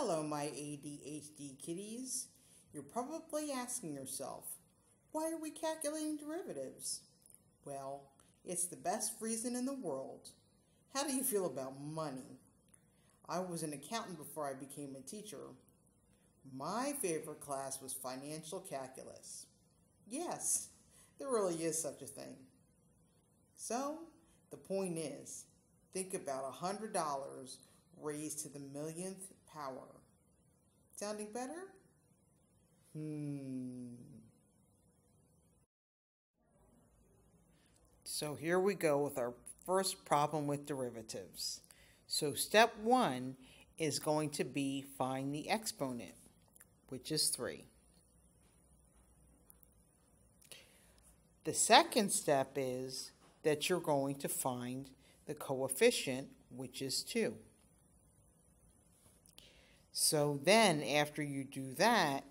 Hello, my ADHD kitties. You're probably asking yourself, why are we calculating derivatives? Well, it's the best reason in the world. How do you feel about money? I was an accountant before I became a teacher. My favorite class was financial calculus. Yes, there really is such a thing. So, the point is, think about $100 raised to the millionth power. Sounding better? So here we go with our first problem with derivatives. So step 1 is going to be find the exponent, which is 3. The second step is that you're going to find the coefficient, which is 2. So then after you do that,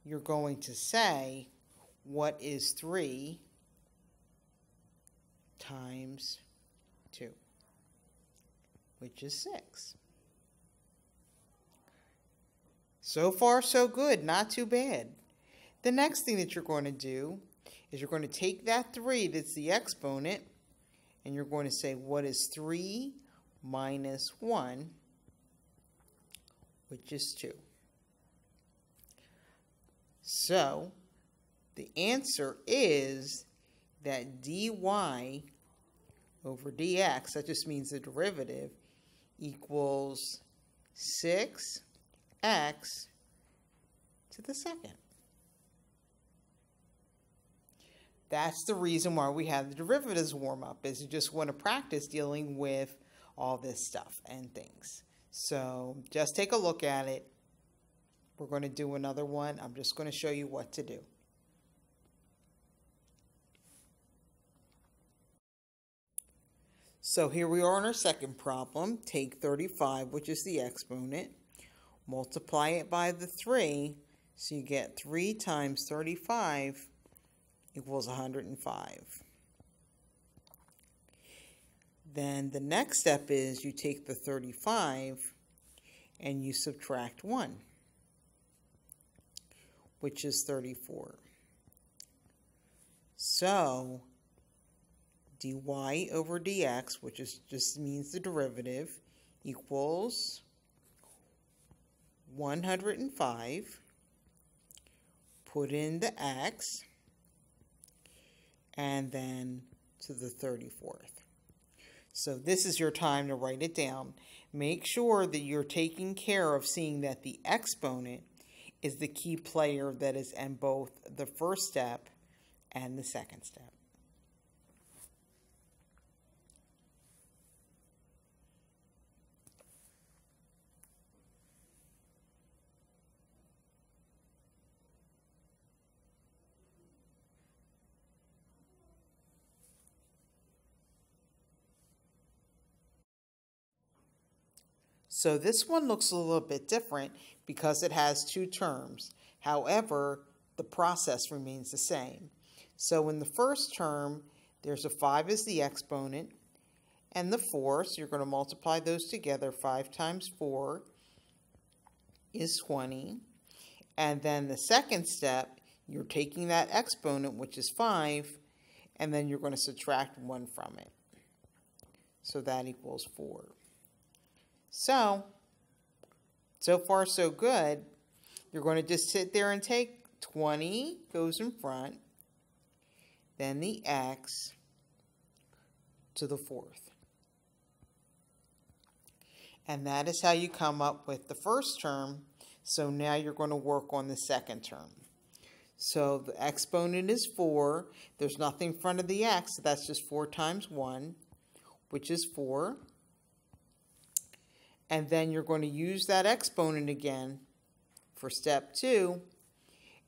you're going to say, what is 3 times 2, which is 6. So far, so good, not too bad. The next thing that you're going to do is you're going to take that 3 that's the exponent, and you're going to say, what is 3 minus 1, which is 2. So the answer is that dy over dx, that just means the derivative, equals 6x to the second. That's the reason why we have the derivatives warm up, is you just want to practice dealing with all this stuff and things. So just take a look at it. We're going to do another one. I'm just going to show you what to do. So here we are on our second problem. Take 35, which is the exponent, multiply it by the 3, so you get 3 times 35 equals 105. Then the next step is you take the 35 and you subtract 1, which is 34. So dy over dx, which is just means the derivative, equals 105. Put in the x, and then to the 34th. So this is your time to write it down. Make sure that you're taking care of seeing that the exponent is the key player that is in both the first step and the second step. So this one looks a little bit different because it has 2 terms. However, the process remains the same. So in the first term, there's a 5 as the exponent and the 4. So you're going to multiply those together. 5 times 4 is 20. And then the second step, you're taking that exponent, which is 5, and then you're going to subtract 1 from it. So that equals 4. So far so good. You're going to just sit there and take 20 goes in front, then the x to the 4th. And that is how you come up with the first term. So now you're going to work on the second term. So the exponent is 4. There's nothing in front of the x, so that's just 4 times 1, which is 4. And then you're going to use that exponent again for step 2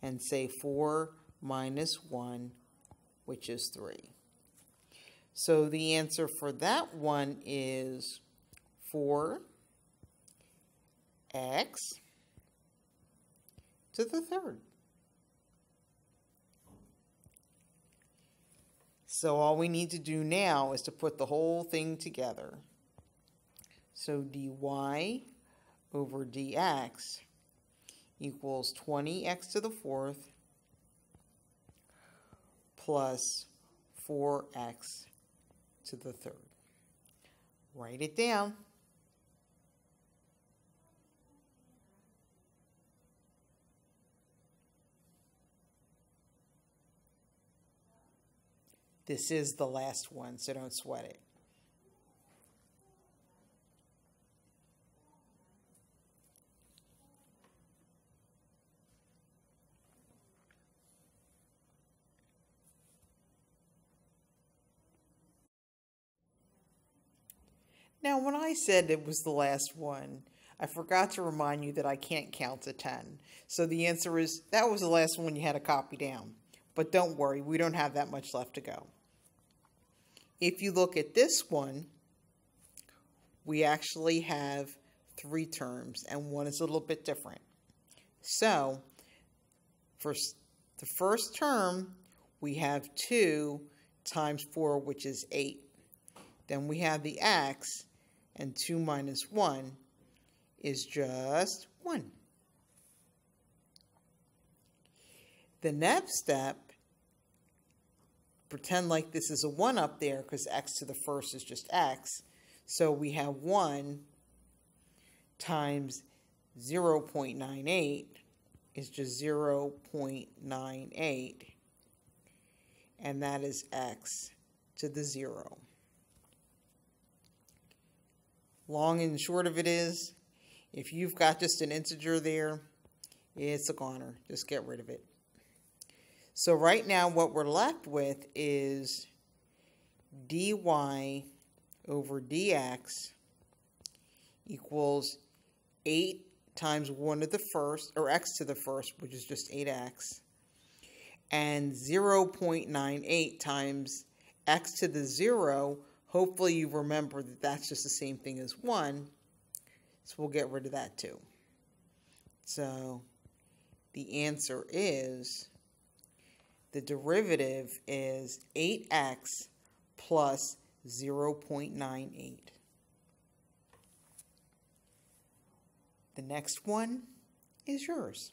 and say 4 minus 1, which is 3. So the answer for that one is 4x to the 3rd. So all we need to do now is to put the whole thing together. So dy over dx equals 20x to the fourth plus 4x to the third. Write it down. This is the last one, so don't sweat it. Now, when I said it was the last one, I forgot to remind you that I can't count to 10. So the answer is that was the last one you had to copy down. But don't worry, we don't have that much left to go. If you look at this one, we actually have 3 terms, and one is a little bit different. So, for the first term, we have 2 times 4, which is 8. Then we have the x, and 2 minus 1 is just 1. The next step, pretend like this is a 1 up there because x to the first is just x. So we have 1 times 0.98 is just 0.98. And that is x to the 0. Long and short of it is, if you've got just an integer there, it's a goner. Just get rid of it. So right now what we're left with is dy over dx equals 8 times 1 to the first, or x to the first, which is just 8x, and 0.98 times x to the 0. Hopefully you remember that that's just the same thing as 1, so we'll get rid of that too. So the answer is, the derivative is 8x plus 0.98. The next one is yours.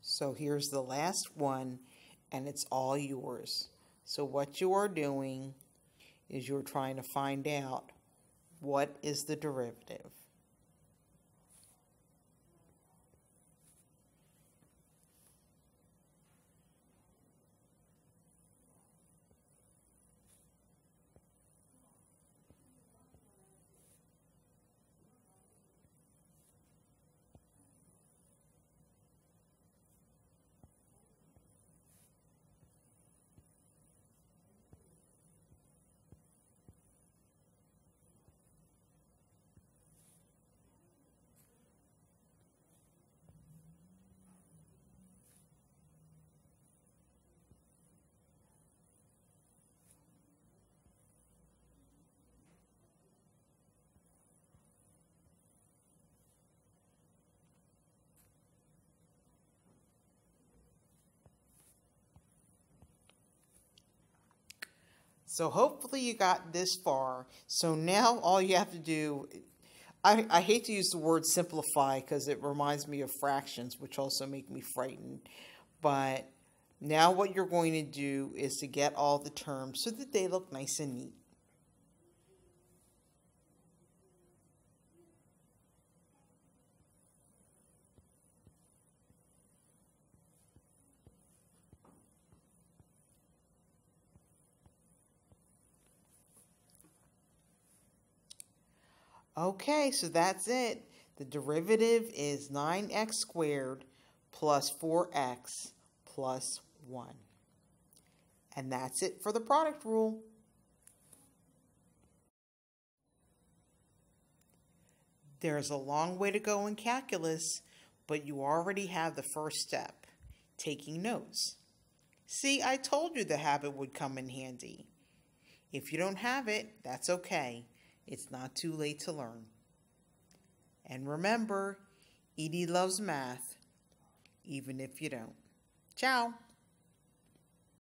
So here's the last one, and it's all yours. So what you are doing is you're trying to find out what is the derivative. So hopefully you got this far. So now all you have to do, I hate to use the word simplify because it reminds me of fractions, which also make me frightened. But now what you're going to do is to get all the terms so that they look nice and neat. Okay, so that's it. The derivative is 9x squared plus 4x plus 1. And that's it for the product rule. There's a long way to go in calculus, but you already have the first step, taking notes. See, I told you the habit would come in handy. If you don't have it, that's okay. It's not too late to learn. And remember, Edie loves math, even if you don't. Ciao.